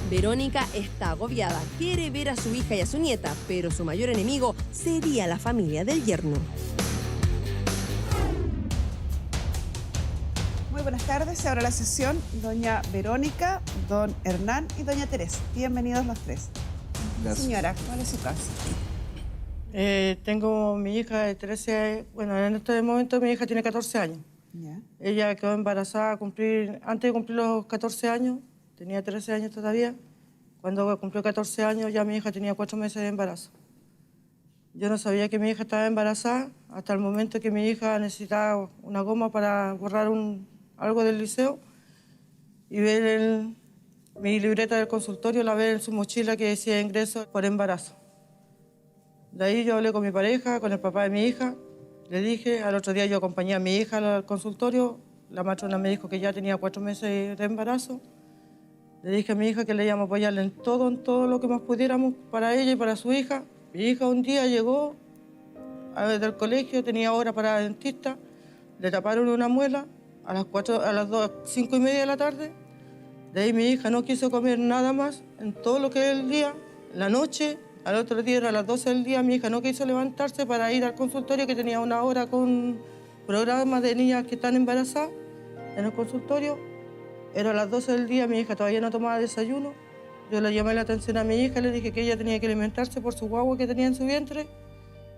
Verónica está agobiada, quiere ver a su hija y a su nieta, pero su mayor enemigo sería la familia del yerno. Muy buenas tardes, se abre la sesión. Doña Verónica, don Hernán y doña Teresa. Bienvenidos los tres. Gracias. Señora, ¿cuál es su caso? Tengo mi hija de 13, bueno, en este momento mi hija tiene 14 años. Ya. Ella quedó embarazada antes de cumplir los 14 años, tenía 13 años todavía. Cuando cumplió 14 años ya mi hija tenía 4 meses de embarazo. Yo no sabía que mi hija estaba embarazada hasta el momento que mi hija necesitaba una goma para borrar algo del liceo y ver mi libreta del consultorio, la ver en su mochila que decía ingreso por embarazo. De ahí yo hablé con mi pareja, con el papá de mi hija. Le dije, al otro día yo acompañé a mi hija al consultorio. La matrona me dijo que ya tenía 4 meses de embarazo. Le dije a mi hija que le íbamos a apoyarle en todo lo que más pudiéramos para ella y para su hija. Mi hija un día llegó del colegio, tenía hora para dentista. Le taparon una muela a las 5:30 de la tarde. De ahí mi hija no quiso comer nada más en todo lo que es el día, la noche. Al otro día, a las 12 del día, mi hija no quiso levantarse para ir al consultorio, que tenía una hora con programas de niñas que están embarazadas en el consultorio. Era a las 12 del día, mi hija todavía no tomaba desayuno. Yo le llamé la atención a mi hija, le dije que ella tenía que alimentarse por su guagua que tenía en su vientre.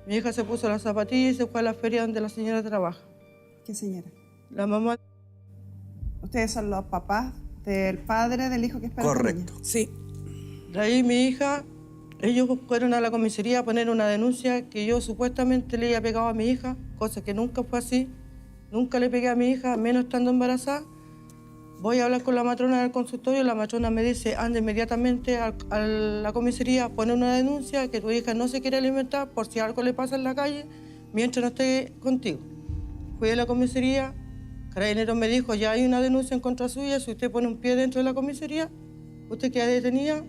Mi hija se puso las zapatillas y se fue a la feria donde la señora trabaja. ¿Qué señora? La mamá. Ustedes son los papás del padre del hijo que espera. Correcto. Sí. De ahí mi hija, ellos fueron a la comisaría a poner una denuncia que yo supuestamente le había pegado a mi hija, cosa que nunca fue así. Nunca le pegué a mi hija, menos estando embarazada. Voy a hablar con la matrona del consultorio, la matrona me dice, anda inmediatamente a la comisaría, pone una denuncia que tu hija no se quiere alimentar por si algo le pasa en la calle mientras no esté contigo. Fui a la comisaría, Carabineros me dijo, ya hay una denuncia en contra suya, si usted pone un pie dentro de la comisaría, usted queda detenida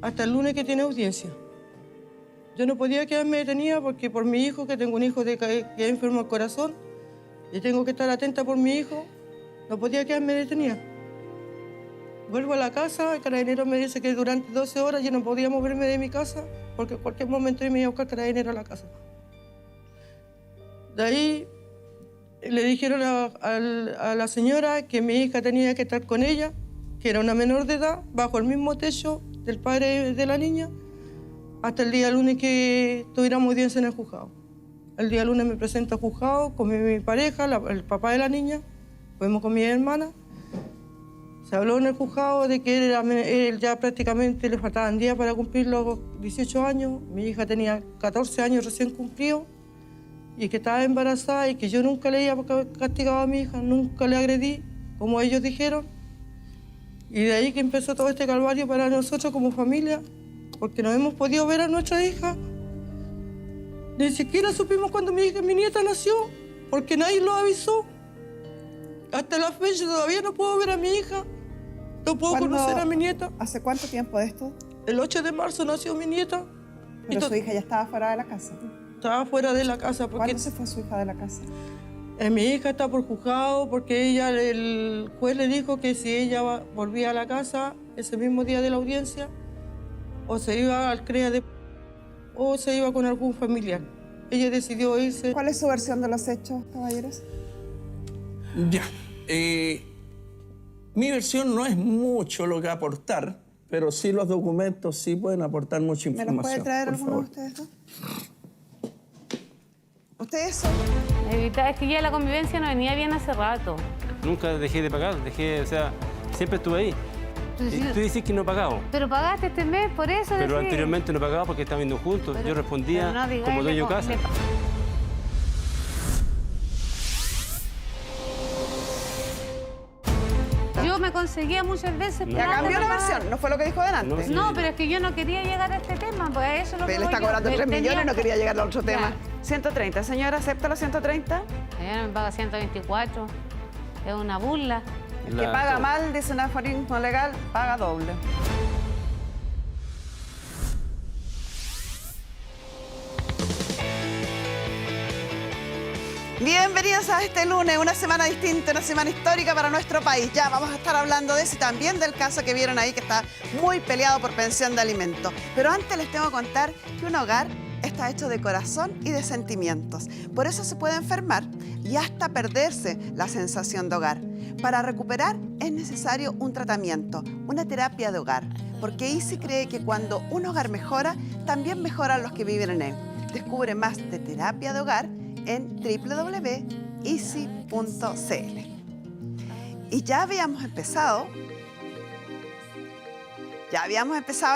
hasta el lunes que tiene audiencia. Yo no podía quedarme detenida porque por mi hijo, que tengo un hijo que es enfermo del corazón, y tengo que estar atenta por mi hijo, no podía quedarme detenida. Vuelvo a la casa, el carabinero me dice que durante 12 horas yo no podía moverme de mi casa porque en cualquier momento me iba a buscar el carabinero a la casa. De ahí le dijeron a la señora que mi hija tenía que estar con ella, que era una menor de edad, bajo el mismo techo del padre de la niña, hasta el día lunes que tuviéramos audiencia en el juzgado. El día lunes me presento al juzgado con mi pareja, el papá de la niña, fuimos con mi hermana. Se habló en el juzgado de que él ya prácticamente le faltaban días para cumplir los 18 años. Mi hija tenía 14 años recién cumplidos y que estaba embarazada y que yo nunca le había castigado a mi hija, nunca le agredí, como ellos dijeron. Y de ahí que empezó todo este calvario para nosotros como familia, porque no hemos podido ver a nuestra hija. Ni siquiera supimos cuando mi nieta nació, porque nadie lo avisó. Hasta la fecha todavía no puedo ver a mi hija, no puedo conocer a mi nieta. ¿Hace cuánto tiempo de esto? El 8 de marzo nació mi nieta. Pero su hija ya estaba fuera de la casa. Estaba fuera de la casa. ¿Cuándo se fue su hija de la casa? Mi hija está por juzgado porque el juez le dijo que si ella volvía a la casa ese mismo día de la audiencia, o se iba al CREA o se iba con algún familiar. Ella decidió irse. ¿Cuál es su versión de los hechos, caballeros? Ya. Mi versión no es mucho lo que aportar, pero sí los documentos sí pueden aportar mucha información. ¿Me los puede traer alguno de ustedes dos? ¿Ustedes son? Es que ya la convivencia no venía bien hace rato. Nunca dejé de pagar, siempre estuve ahí. Y tú dices que no he pagado. Pero pagaste este mes, por eso. Pero decís. anteriormente no pagaba porque estaban viendo juntos. Yo respondía pero no digáis, como dueño de casa. Yo me conseguía muchas veces. No. Ya plata cambió la para pagar. versión, no fue lo que dijo delante. No, sí. No, pero es que yo no quería llegar a este tema, pues a eso es lo que Él voy está yo. cobrando 3 Tenía- millones, no quería llegar al otro Ya. tema. 130, señora, ¿acepta los 130? Ella me paga 124. Es una burla. El que paga mal, dice un aforismo legal, paga doble. Bienvenidos a este lunes, una semana distinta, una semana histórica para nuestro país. Ya vamos a estar hablando de eso y también del caso que vieron ahí que está muy peleado por pensión de alimentos. Pero antes les tengo que contar que un hogar está hecho de corazón y de sentimientos. Por eso se puede enfermar y hasta perderse la sensación de hogar. Para recuperar es necesario un tratamiento, una terapia de hogar. Porque Easy cree que cuando un hogar mejora, también mejoran los que viven en él. Descubre más de terapia de hogar en www.easy.cl. Y ya habíamos empezado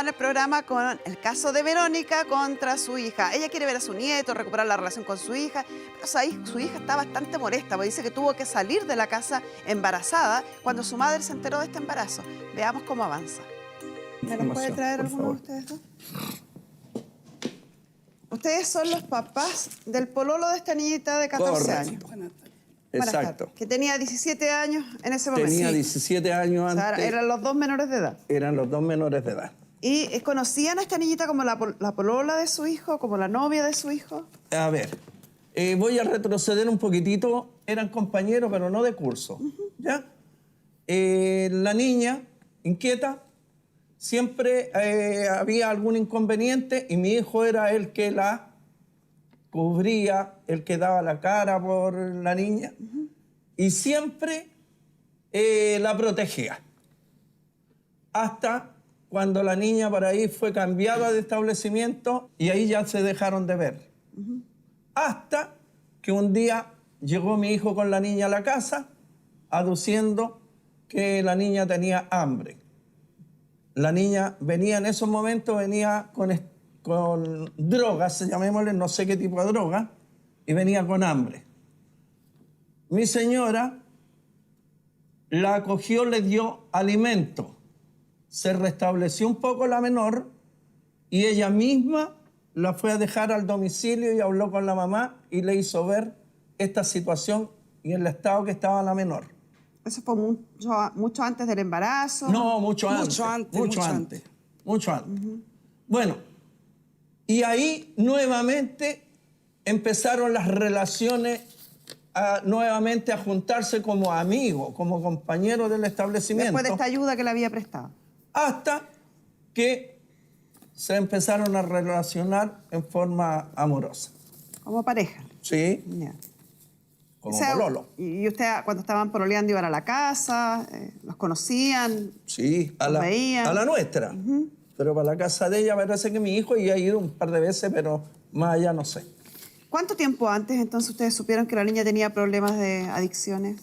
en el programa con el caso de Verónica contra su hija. Ella quiere ver a su nieto, recuperar la relación con su hija, pero ahí su hija está bastante molesta porque dice que tuvo que salir de la casa embarazada cuando su madre se enteró de este embarazo. Veamos cómo avanza. ¿Me los puede traer alguno de ustedes dos? Ustedes son los papás del pololo de esta niñita de 14 años. Exacto. Que tenía 17 años en ese momento. Tenía 17 años antes. O sea, eran los dos menores de edad. Eran los dos menores de edad. ¿Y conocían a esta niñita como la polola de su hijo, como la novia de su hijo? A ver, voy a retroceder un poquitito. Eran compañeros, pero no de curso. ¿Ya? La niña, inquieta, siempre había algún inconveniente y mi hijo era el que la cubría, el que daba la cara por la niña y siempre la protegía. Hasta cuando la niña por ahí fue cambiada de establecimiento y ahí ya se dejaron de ver. Hasta que un día llegó mi hijo con la niña a la casa aduciendo que la niña tenía hambre. La niña venía en esos momentos, venía con drogas, llamémosle, no sé qué tipo de droga, y venía con hambre. Mi señora la acogió, le dio alimento. Se restableció un poco la menor y ella misma la fue a dejar al domicilio y habló con la mamá y le hizo ver esta situación y el estado que estaba la menor. ¿Eso fue mucho antes del embarazo? No, mucho antes. Bueno, y ahí nuevamente empezaron las relaciones nuevamente a juntarse como amigos, como compañeros del establecimiento. Después de esta ayuda que le había prestado. Hasta que se empezaron a relacionar en forma amorosa. Como pareja. Sí. Yeah. Como pololo. ¿Y usted cuando estaban pololeando iban a la casa? ¿Los conocían? Sí, a ¿Los veían? la nuestra. Pero para la casa de ella parece que mi hijo ya ha ido un par de veces, pero más allá no sé. ¿Cuánto tiempo antes entonces ustedes supieron que la niña tenía problemas de adicciones?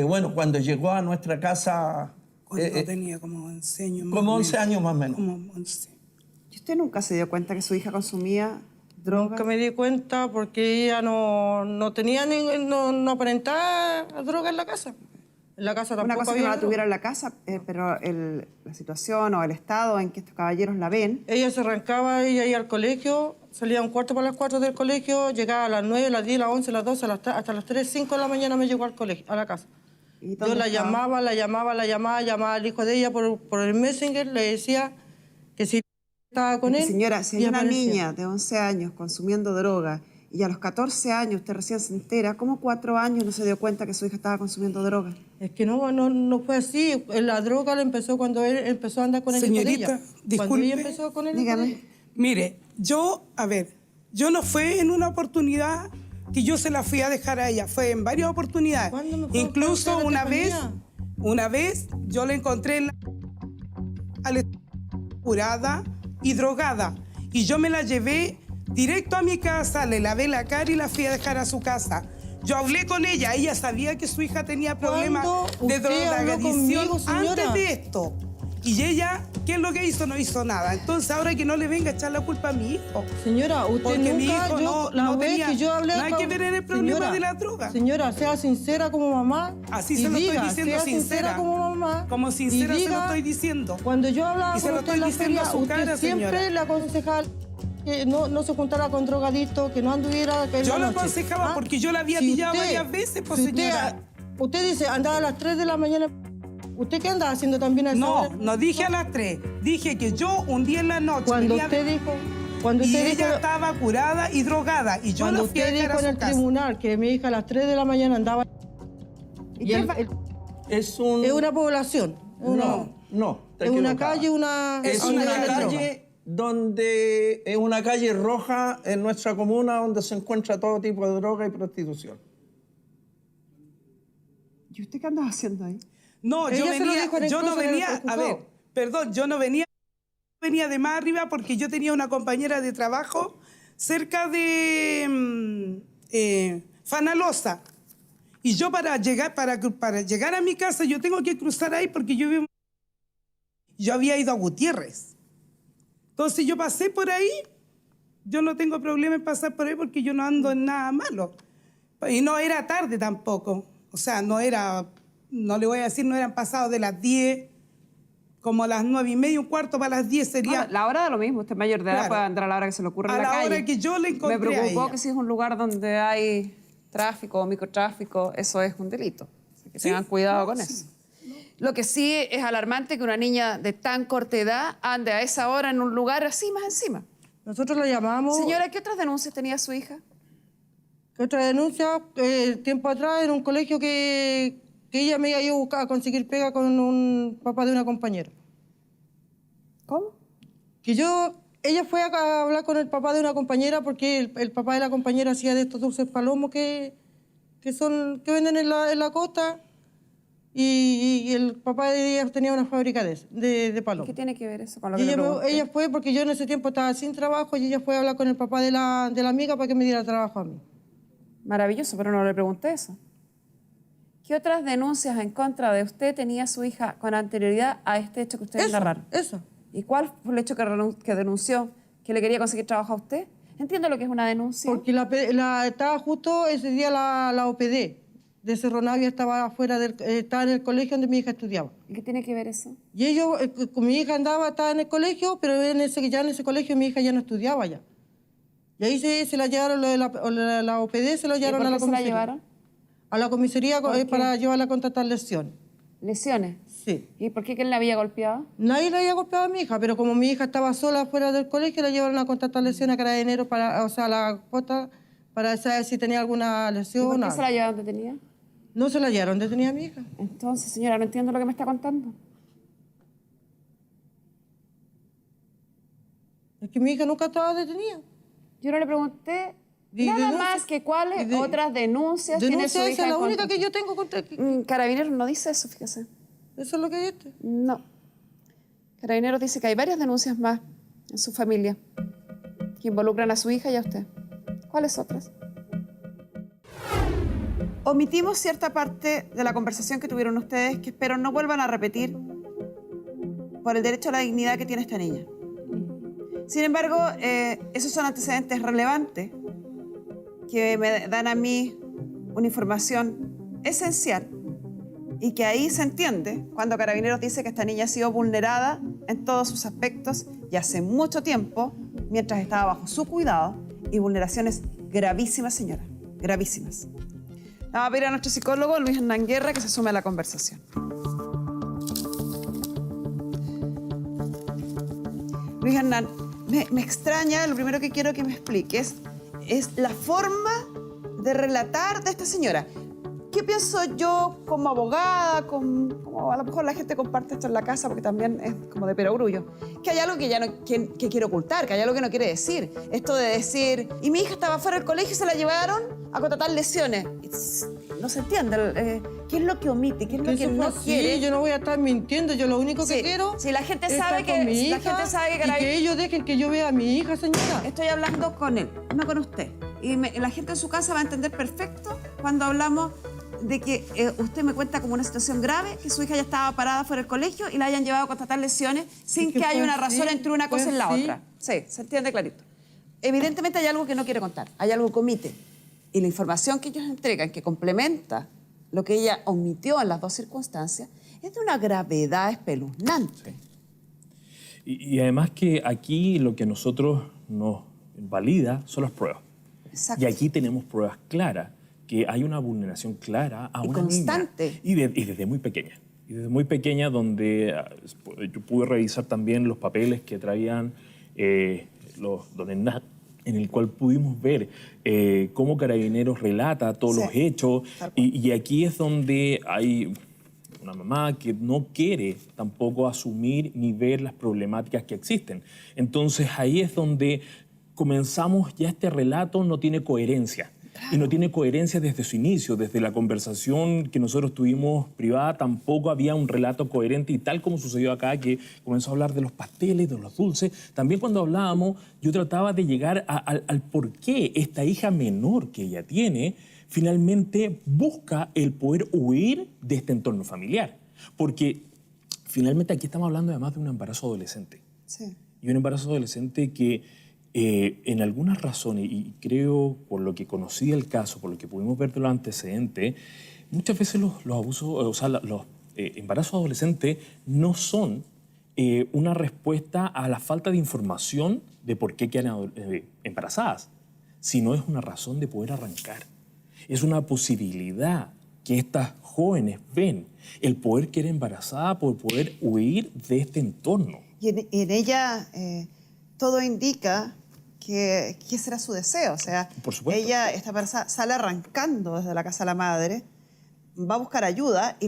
Bueno, cuando llegó a nuestra casa... Cuando tenía como 11 años más como 11 años más o menos. Como 11. ¿Y usted nunca se dio cuenta que su hija consumía drogas? Nunca me di cuenta porque ella no tenía no aparentaba droga en la casa. En la casa tampoco Una cosa que había no la droga. tuviera en la casa, pero la situación o el estado en que estos caballeros la ven... Ella se arrancaba, ella iba al colegio, salía un cuarto para las 4 del colegio, llegaba a las 9, las 10, las 11, las 12, hasta las 3, 5 de la mañana me llegó al colegio, a la casa. Yo la llamaba al hijo de ella por el Messenger, le decía que si estaba con él... Señora, si hay y una aparecía. niña de 11 años consumiendo droga y a los 14 años usted recién se entera, ¿cómo 4 años no se dio cuenta que su hija estaba consumiendo droga? Es que no fue así. La droga la empezó cuando él empezó a andar con el hijo de Señorita, ella. Cuando disculpe. ella empezó con el hijo de Dígame. ella. Mire, yo no fue en una oportunidad que yo se la fui a dejar a ella, fue en varias oportunidades. ¿Cuándo me fue a Incluso buscar a la una vez yo la encontré curada y drogada y yo me la llevé directo a mi casa, le lavé la cara y la fui a dejar a su casa. Yo hablé con ella sabía que su hija tenía problemas ¿Cuándo de usted habló drogadicción conmigo, señora? antes de esto. Y ella, ¿qué es lo que hizo? No hizo nada. Entonces ahora que no le venga a echar la culpa a mi hijo. Señora, usted Porque nunca, mi hijo no vez tenía que yo hablé nada que ver en el problema de la droga. Señora, sea sincera como mamá. Así y se lo estoy diga, diciendo, sea sincera. como mamá. Como y sincera se lo diga, estoy diciendo. Cuando yo hablaba Y se con lo usted en la estoy diciendo feria, a su usted cara, siempre señora. le aconsejaba que no se juntara con drogadictos, que no anduviera en Yo la lo noche. aconsejaba porque yo la había Si pillado usted- varias veces, pues, si señora. Usted dice, andaba a las 3 de la mañana. ¿Usted qué andaba haciendo también a esa No, hora? no dije a las 3. Dije que yo un día en la noche Cuando venía usted dijo... Cuando y usted ella dijo- estaba curada y drogada. Y yo Cuando la fui a usted dejar dijo a en su el casa. tribunal que mi hija a las 3 de la mañana andaba... Y Es un... es una población. No, está Es una equivocada. calle, una... Es donde una venden droga. calle donde es una calle roja en nuestra comuna donde se encuentra todo tipo de droga y prostitución. ¿Y usted qué andaba haciendo ahí? No, Ella se lo dijo en el yo no cruce en el venía, a juzgado. ver, perdón, yo no venía de más arriba porque yo tenía una compañera de trabajo cerca de Fanalosa. Y yo para llegar a mi casa yo tengo que cruzar ahí porque yo había ido a Gutiérrez. Entonces yo pasé por ahí, yo no tengo problema en pasar por ahí porque yo no ando en nada malo. Y no era tarde tampoco. O sea, no le voy a decir, no eran pasados de las 10, como a las 9:30, un cuarto para las 10 sería... Bueno, la hora da lo mismo, usted es mayor de edad, Claro. puede entrar a la hora que se le ocurra A en la la calle. hora que yo le encontré Me preocupó a ella. que si es un lugar donde hay tráfico o microtráfico, eso es un delito. Así que tengan cuidado con eso. Lo que sí es alarmante que una niña de tan corta edad ande a esa hora en un lugar así más encima. Nosotros la llamamos... Señora, ¿qué otras denuncias tenía su hija? Que otra denuncia, tiempo atrás, en un colegio que ella me iba a buscar a conseguir pega con un papá de una compañera. ¿Cómo? Que ella fue a hablar con el papá de una compañera porque el papá de la compañera hacía de estos dulces palomos que venden en la costa y el papá de ella tenía una fábrica de palomos. ¿Qué tiene que ver eso con lo Y que le pregunté? ella fue porque yo en ese tiempo estaba sin trabajo y ella fue a hablar con el papá de la amiga para que me diera trabajo a mí. Maravilloso, pero no le pregunté eso. ¿Qué otras denuncias en contra de usted tenía su hija con anterioridad a este hecho que ustedes narraron? Eso. ¿Y cuál fue el hecho que denunció? ¿Que le quería conseguir trabajo a usted? Entiendo lo que es una denuncia. Porque estaba justo ese día la OPD de Cerro Navia estaba estaba en el colegio donde mi hija estudiaba. ¿Y qué tiene que ver eso? Y ellos, con mi hija estaba en el colegio, pero ya en ese colegio mi hija ya no estudiaba ya. Y ahí se la llevaron, la OPD se lo ¿Y llevaron por a la qué se la comisaría. llevaron? A la comisaría ¿Por qué? para llevarla a contratar lesiones. ¿Lesiones? Sí. ¿Y por qué que él la había golpeado? Nadie le había golpeado a mi hija, pero como mi hija estaba sola fuera del colegio, la llevaron a contratar lesiones a Carabineros para, o sea, a la posta, para saber si tenía alguna ¿Y lesión. por qué algo. se la llevaron detenida? No se la llevaron detenida a mi hija. Entonces, señora, no entiendo lo que me está contando. Es que mi hija nunca estaba detenida. Yo no le pregunté ¿Y nada denuncia? más que cuáles ¿Y de- otras denuncias tiene su Denuncia hija. esa es la en única contra. que yo tengo contra... Carabineros no dice eso, fíjese. Eso es lo que hay este. No. Carabineros dice que hay varias denuncias más en su familia que involucran a su hija y a usted. ¿Cuáles otras? Omitimos cierta parte de la conversación que tuvieron ustedes que espero no vuelvan a repetir por el derecho a la dignidad que tiene esta niña. Sin embargo, esos son antecedentes relevantes que me dan a mí una información esencial y que ahí se entiende cuando Carabineros dice que esta niña ha sido vulnerada en todos sus aspectos y hace mucho tiempo mientras estaba bajo su cuidado y vulneraciones gravísimas, señora, gravísimas. Vamos a pedir a nuestro psicólogo, Luis Hernán Guerra, que se sume a la conversación. Luis Hernán, me extraña, lo primero que quiero que me expliques es la forma de relatar de esta señora. ¿Qué pienso yo como abogada, como a lo mejor la gente comparte esto en la casa porque también es como de perogrullo? Que hay algo que ya no que quiere ocultar, que hay algo que no quiere decir. Esto de decir, y mi hija estaba fuera del colegio y se la llevaron a contratar lesiones. No se entiende. ¿Qué es lo que omite? ¿Qué es lo que Eso fue no así, quiere? yo no voy a estar mintiendo, yo lo único que Sí, quiero sí, la gente es sabe estar que- con mi la hija gente sabe que y Carabi- que ellos dejen que yo vea a mi hija, señora. Estoy hablando con él, no con usted. Y la gente en su casa va a entender perfecto cuando hablamos de que usted me cuenta como una situación grave, que su hija ya estaba parada fuera del colegio y la hayan llevado a contratar lesiones sin Es que que haya fue una así, razón entre una fue cosa y la así. otra. Sí, se entiende clarito. Evidentemente hay algo que no quiere contar, hay algo que omite. Y la información que ellos entregan, que complementa lo que ella omitió en las dos circunstancias, es de una gravedad espeluznante. Y además que aquí lo que a nosotros nos valida son las pruebas. Exacto. Y aquí tenemos pruebas claras, que hay una vulneración clara a Y una constante. niña. Y desde muy pequeña. Y desde muy pequeña, donde yo pude revisar también los papeles que traían don Hernán, en el cual pudimos ver cómo Carabineros relata todos los hechos. Y aquí es donde hay una mamá que no quiere tampoco asumir ni ver las problemáticas que existen. Entonces ahí es donde comenzamos ya este relato no tiene coherencia. Y no tiene coherencia desde su inicio, desde la conversación que nosotros tuvimos privada, tampoco había un relato coherente y tal como sucedió acá, que comenzó a hablar de los pasteles, de los dulces. También cuando hablábamos, yo trataba de llegar al por qué esta hija menor que ella tiene finalmente busca el poder huir de este entorno familiar. Porque finalmente aquí estamos hablando además de un embarazo adolescente. Sí. Y un embarazo adolescente que en algunas razones, y creo por lo que conocí el caso, por lo que pudimos ver de los antecedentes, muchas veces los abusos, o sea, los embarazos adolescentes no son una respuesta a la falta de información de por qué quedan embarazadas, sino es una razón de poder arrancar. Es una posibilidad que estas jóvenes ven, el poder quedar embarazada por poder huir de este entorno. Y en ella todo indica que será su deseo. O sea, Por supuesto. ella, esta embarazada, sale arrancando desde la casa de la madre, va a buscar ayuda y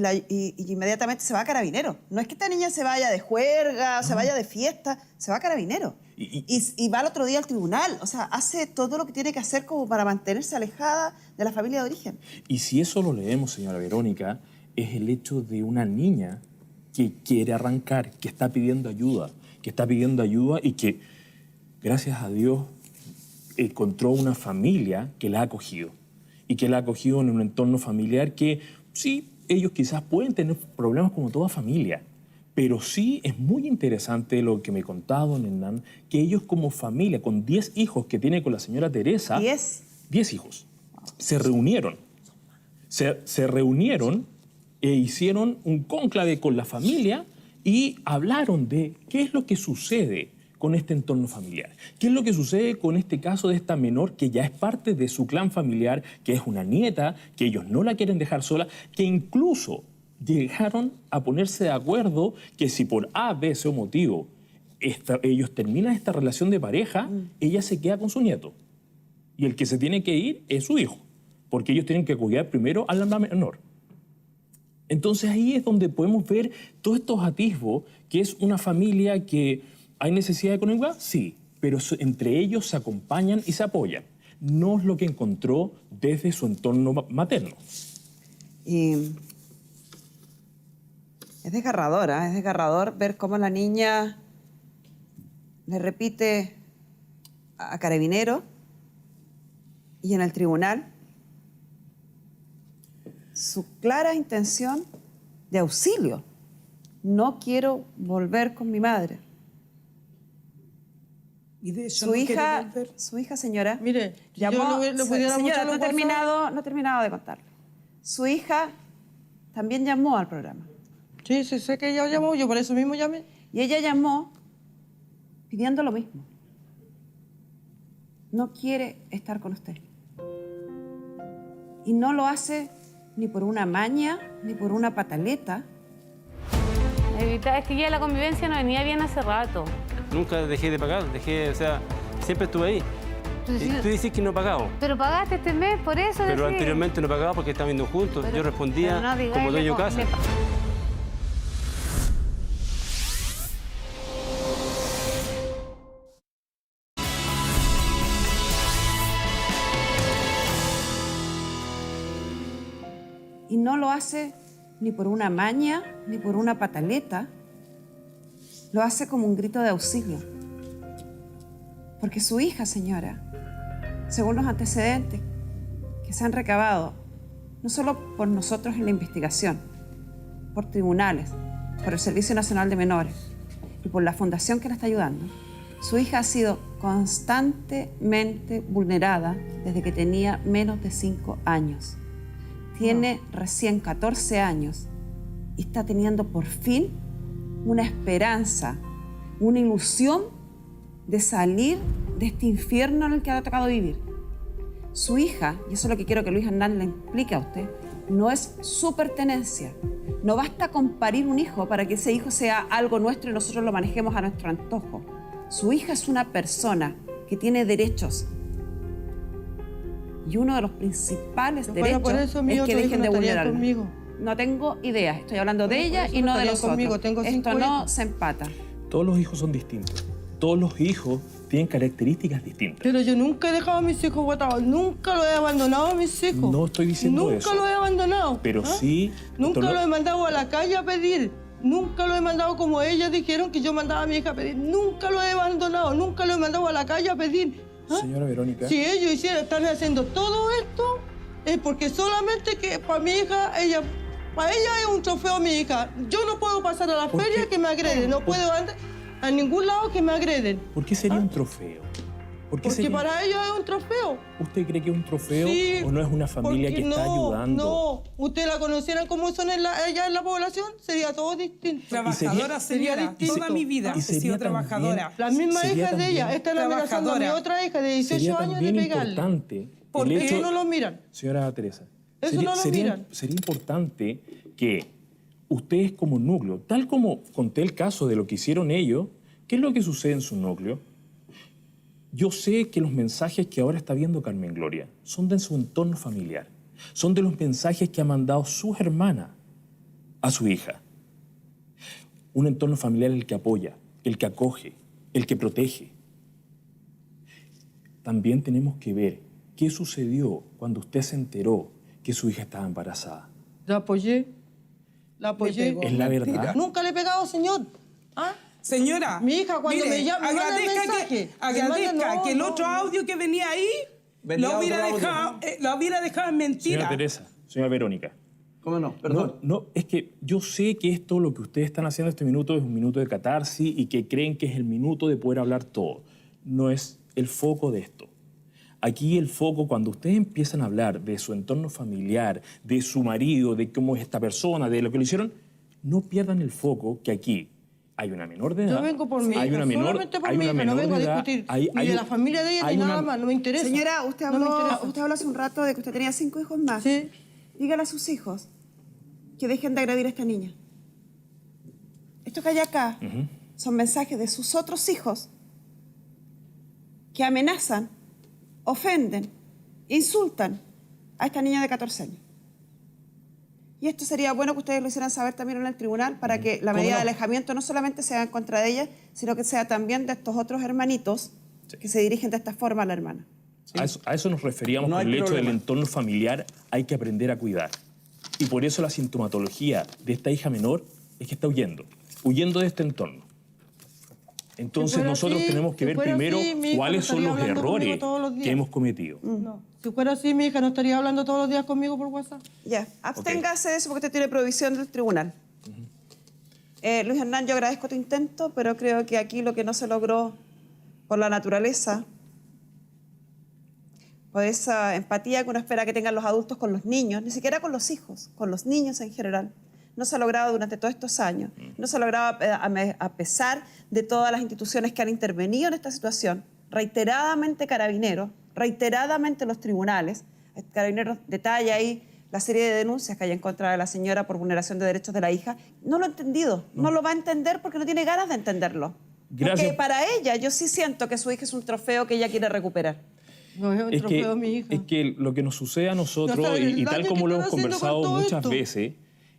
inmediatamente se va a Carabineros. No es que esta niña se vaya de juerga, se vaya de fiesta, se va a Carabineros. Y va al otro día al tribunal. O sea, hace todo lo que tiene que hacer como para mantenerse alejada de la familia de origen. Y si eso lo leemos, señora Verónica, es el hecho de una niña que quiere arrancar, que está pidiendo ayuda y que, gracias a Dios, encontró una familia que la ha acogido. Y que la ha acogido en un entorno familiar que, sí, ellos quizás pueden tener problemas como toda familia, pero sí es muy interesante lo que me contaba don Hernán, que ellos como familia, con 10 hijos que tiene con la señora Teresa... 10 hijos. Se reunieron. Se reunieron e hicieron un cónclave con la familia y hablaron de qué es lo que sucede con este entorno familiar. ¿Qué es lo que sucede con este caso de esta menor que ya es parte de su clan familiar, que es una nieta, que ellos no la quieren dejar sola, que incluso llegaron a ponerse de acuerdo que si por A, B, C o motivo ellos terminan esta relación de pareja, ella se queda con su nieto. Y el que se tiene que ir es su hijo, porque ellos tienen que cuidar primero a la menor. Entonces ahí es donde podemos ver todos estos atisbos, que es una familia que hay necesidad económica, sí, pero entre ellos se acompañan y se apoyan. No es lo que encontró desde su entorno materno. Y es desgarrador ver cómo la niña le repite a Carabineros y en el tribunal su clara intención de auxilio. No quiero volver con mi madre. Y de eso Su no quiere hija, volver. señora, Mire, llamó, yo le pudiera mucho señora, los no he terminado de contarle. Su hija también llamó al programa. Sí, sé que ella llamó, yo por eso mismo llamé. Y ella llamó pidiendo lo mismo. No quiere estar con usted. Y no lo hace ni por una maña, ni por una pataleta. Es que ya la convivencia no venía bien hace rato. Nunca dejé de pagar, o sea, siempre estuve ahí. Y tú dices que no he pagado. Pero pagaste este mes, por eso Pero decís. anteriormente no pagaba porque estaban viendo juntos. Yo respondía pero no digáis, como dueño de le casa. Y no lo hace ni por una maña, ni por una pataleta. Lo hace como un grito de auxilio. Porque su hija, señora, según los antecedentes que se han recabado, no solo por nosotros en la investigación, por tribunales, por el Servicio Nacional de Menores y por la fundación que la está ayudando, su hija ha sido constantemente vulnerada desde que tenía menos de 5 años. Tiene recién 14 años y está teniendo por fin una esperanza, una ilusión de salir de este infierno en el que le ha tocado vivir. Su hija, y eso es lo que quiero que Luis Hernán le explique a usted, no es su pertenencia. No basta con parir un hijo para que ese hijo sea algo nuestro y nosotros lo manejemos a nuestro antojo. Su hija es una persona que tiene derechos. Y uno de los principales derechos por eso, mi es que otro hijo dejen no de estaría vulnerarla. conmigo. No tengo idea. Estoy hablando de Por ella eso y no no de estaría los conmigo. otros. Tengo 5 Esto no hijos. se empata. Todos los hijos son distintos. Todos los hijos tienen características distintas. Pero yo nunca he dejado a mis hijos botados. Nunca los he abandonado a mis hijos. No estoy diciendo nunca eso. Nunca los he abandonado. Pero ¿ah? sí... Nunca esto los he mandado a la calle a pedir. Nunca lo he mandado como ellas dijeron que yo mandaba a mi hija a pedir. Nunca lo he abandonado. Nunca lo he mandado a la calle a pedir. ¿ah? Señora Verónica... Si ellos están haciendo todo esto, es porque solamente que para mi hija, para ella es un trofeo mi hija. Yo no puedo pasar a la ¿Por feria qué? que me agreden. No puedo andar a ningún lado que me agreden. ¿Por qué sería un trofeo? ¿Por qué Porque sería- para ellos es un trofeo. ¿Usted cree que es un trofeo Sí, o no es una familia porque que está ayudando? No, usted la conocieran como son ella en la población, sería todo distinto. Trabajadora, sería señora. distinto. Toda mi vida Y he sería sido también- trabajadora. Las mismas Sería hijas de también- ella están amenazando a mi Trabajadora. otra hija de 18 Sería años de también pegarle. importante ¿Por el qué hecho... no lo miran? Señora Teresa, Eso no lo miran. sería importante que ustedes como núcleo, tal como conté el caso de lo que hicieron ellos, ¿qué es lo que sucede en su núcleo? Yo sé que los mensajes que ahora está viendo Carmen Gloria son de su entorno familiar, son de los mensajes que ha mandado su hermana a su hija. Un entorno familiar el que apoya, el que acoge, el que protege. También tenemos que ver qué sucedió cuando usted se enteró que su hija estaba embarazada. La apoyé. La apoyé. ¿Es la verdad? Nunca le he pegado, señor. ¿Ah? Señora, Mi hija, cuando me llama, me manda mensaje. agradezca que el otro audio que venía ahí Venía lo hubiera, otro dejado, lo hubiera dejado en mentira. Señora Teresa, señora Verónica. ¿Cómo no? Perdón. No, es que yo sé que esto, lo que ustedes están haciendo este minuto, es un minuto de catarsis y que creen que es el minuto de poder hablar todo. No es el foco de esto. Aquí el foco, cuando ustedes empiezan a hablar de su entorno familiar, de su marido, de cómo es esta persona, de lo que le hicieron, no pierdan el foco que aquí hay una menor de edad. Yo vengo por mi hay hija, una menor, solamente por hay mi una hija, no menor vengo a de edad, discutir hay ni de un- la familia de ella hay ni una- nada más, no me interesa. Señora, usted No me habló, interesa. usted habló hace un rato de que usted tenía 5 hijos más. Sí. Dígale a sus hijos que dejen de agredir a esta niña. Esto que hay acá son mensajes de sus otros hijos que amenazan, ofenden, insultan a esta niña de 14 años. Y esto sería bueno que ustedes lo hicieran saber también en el tribunal para que la medida de alejamiento no solamente sea en contra de ella, sino que sea también de estos otros hermanitos que se dirigen de esta forma a la hermana. A eso nos referíamos No con hay el hecho problema. del entorno familiar, hay que aprender a cuidar. Y por eso la sintomatología de esta hija menor es que está huyendo de este entorno. Entonces fuera nosotros así, tenemos que si ver fuera primero así, mi hija cuáles no son estaría los hablando conmigo errores todos los días. que hemos cometido. No. Si fuera así, mi hija no estaría hablando todos los días conmigo por WhatsApp. Ya, absténgase de eso porque usted tiene provisión del tribunal. Luis Hernán, yo agradezco tu intento, pero creo que aquí lo que no se logró por la naturaleza, por esa empatía que uno espera que tengan los adultos con los niños, ni siquiera con los hijos, con los niños en general, no se ha logrado durante todos estos años. No se ha logrado a pesar de todas las instituciones que han intervenido en esta situación, reiteradamente Carabineros, reiteradamente los tribunales. Carabineros detalla ahí la serie de denuncias que hay en contra de la señora por vulneración de derechos de la hija. No lo ha entendido, no lo va a entender porque no tiene ganas de entenderlo. Gracias. Porque para ella yo sí siento que su hija es un trofeo que ella quiere recuperar. No es un Es trofeo que, mi hija. es que lo que nos sucede a nosotros, No saben el y tal daño como que lo hemos están haciendo conversado con todo muchas esto. veces,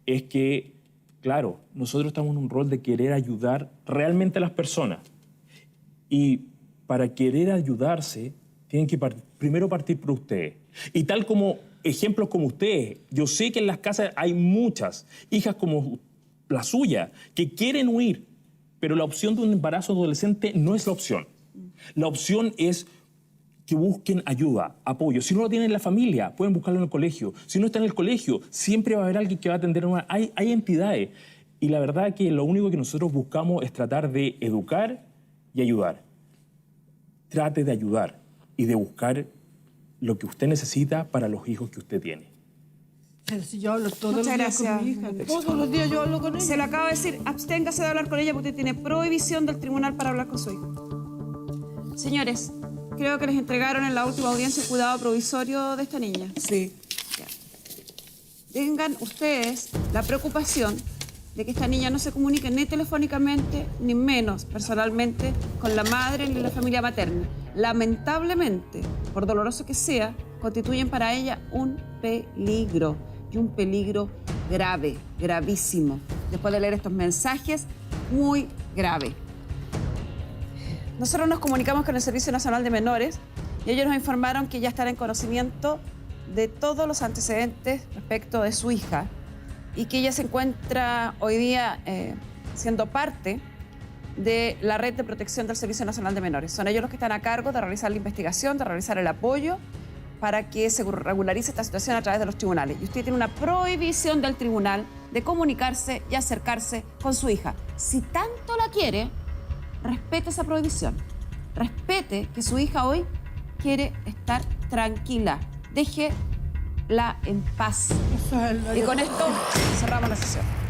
es que, claro, nosotros estamos en un rol de querer ayudar realmente a las personas. Y para querer ayudarse, tienen que primero partir por ustedes. Y tal como ejemplos como ustedes, yo sé que en las casas hay muchas hijas como la suya que quieren huir, pero la opción de un embarazo adolescente no es la opción. La opción es que busquen ayuda, apoyo. Si no lo tienen en la familia, pueden buscarlo en el colegio. Si no está en el colegio, siempre va a haber alguien que va a atender. Hay entidades. Y la verdad que lo único que nosotros buscamos es tratar de educar y ayudar. Trate de ayudar y de buscar lo que usted necesita para los hijos que usted tiene. Pero si yo hablo todos Muchas los días gracias. con mi hija, todos los días yo hablo con ella. Se lo acabo de decir, absténgase de hablar con ella porque tiene prohibición del tribunal para hablar con su hijo. Señores, creo que les entregaron en la última audiencia el cuidado provisorio de esta niña. Sí. Tengan ustedes la preocupación de que esta niña no se comunique ni telefónicamente, ni menos personalmente con la madre ni la familia materna. Lamentablemente, por doloroso que sea, constituyen para ella un peligro, y un peligro grave, gravísimo. Después de leer estos mensajes, muy grave. Nosotros nos comunicamos con el Servicio Nacional de Menores y ellos nos informaron que ya están en conocimiento de todos los antecedentes respecto de su hija y que ella se encuentra hoy día siendo parte de la red de protección del Servicio Nacional de Menores. Son ellos los que están a cargo de realizar la investigación, de realizar el apoyo para que se regularice esta situación a través de los tribunales. Y usted tiene una prohibición del tribunal de comunicarse y acercarse con su hija. Si tanto la quiere, respete esa prohibición. Respete que su hija hoy quiere estar tranquila. Déjela en paz. Y con esto cerramos la sesión.